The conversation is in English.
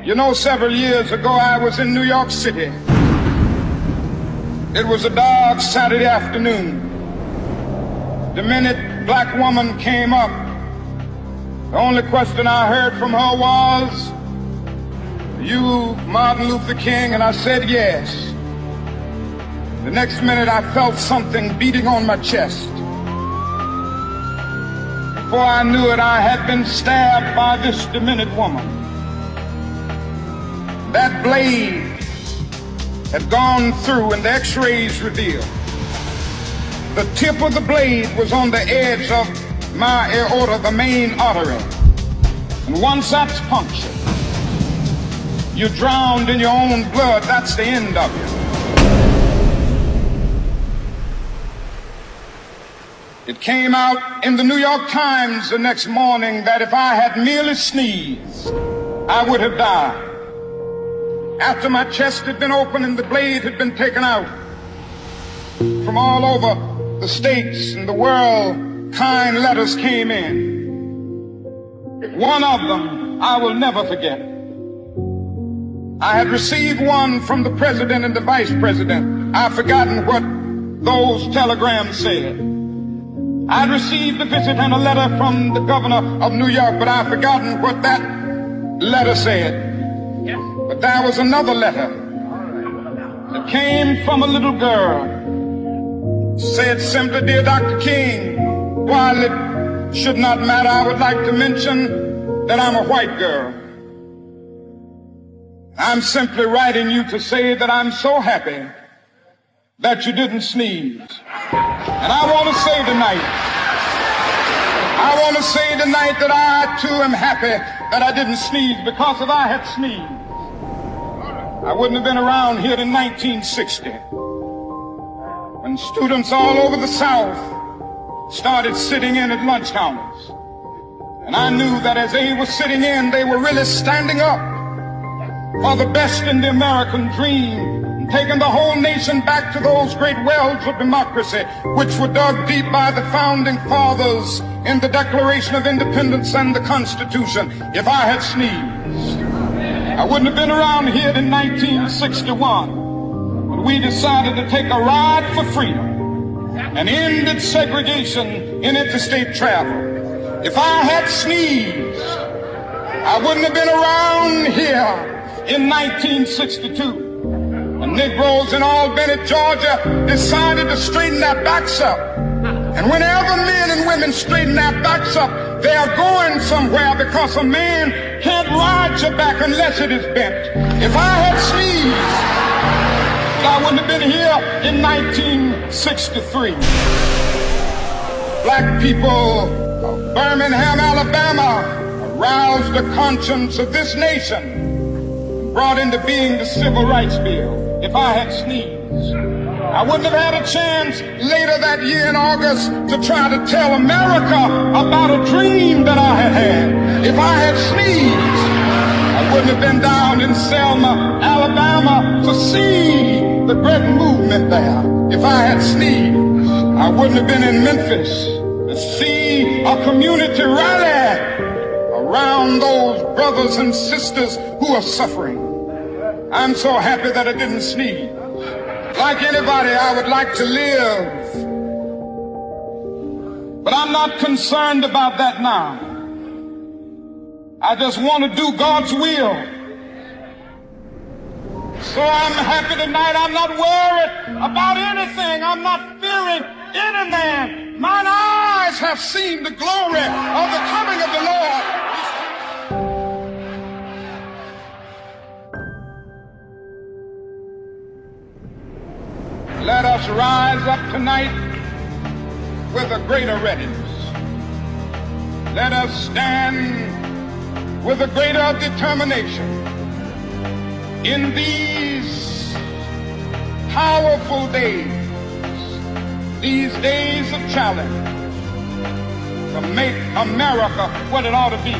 You know, several years ago, I was in New York City. It was a dark Saturday afternoon. The minute black woman came up, the only question I heard from her was, "You Martin Luther King?" And I said, "Yes." The next minute, I felt something beating on my chest. Before I knew it, I had been stabbed by this demented woman. That blade had gone through, and the x-rays revealed the tip of the blade was on the edge of my aorta, the main artery. And once that's punctured, you're drowned in your own blood. That's the end of you. It came out in the New York Times the next morning that if I had merely sneezed, I would have died. After my chest had been opened and the blade had been taken out, from all over the states and the world, kind letters came in. One of them I will never forget. I had received one from the president and the vice president. I've forgotten what those telegrams said. I'd received a visit and a letter from the governor of New York, but I've forgotten what that letter said. But there was another letter that came from a little girl. Said simply, "Dear Dr. King, while it should not matter, I would like to mention that I'm a white girl. I'm simply writing you to say that I'm so happy that you didn't sneeze." And I want to say tonight that I too am happy that I didn't sneeze, because if I had sneezed, I wouldn't have been around here in 1960 when students all over the South started sitting in at lunch counters. And I knew that as they were sitting in, they were really standing up for the best in the American dream, taking the whole nation back to those great wells of democracy which were dug deep by the founding fathers in the Declaration of Independence and the Constitution. If I had sneezed, I wouldn't have been around here in 1961 when we decided to take a ride for freedom and ended segregation in interstate travel. If I had sneezed, I wouldn't have been around here in 1962. And Negroes in Albany, Georgia, decided to straighten their backs up. And whenever men and women straighten their backs up, they are going somewhere, because a man can't ride your back unless it is bent. If I had sneezed, I wouldn't have been here in 1963. Black people of Birmingham, Alabama, aroused the conscience of this nation, brought into being the Civil Rights Bill. If I had sneezed, I wouldn't have had a chance later that year in August to try to tell America about a dream that I had had. If I had sneezed, I wouldn't have been down in Selma, Alabama to see the great movement there. If I had sneezed, I wouldn't have been in Memphis to see a community rally around those brothers and sisters who are suffering. I'm so happy that I didn't sneeze. Like anybody, I would like to live. But I'm not concerned about that now. I just want to do God's will. So I'm happy tonight. I'm not worried about anything. I'm not fearing any man. Mine eyes have seen the glory of the coming of the Lord. Let us rise up tonight with a greater readiness. Let us stand with a greater determination in these powerful days, these days of challenge, to make America what it ought to be.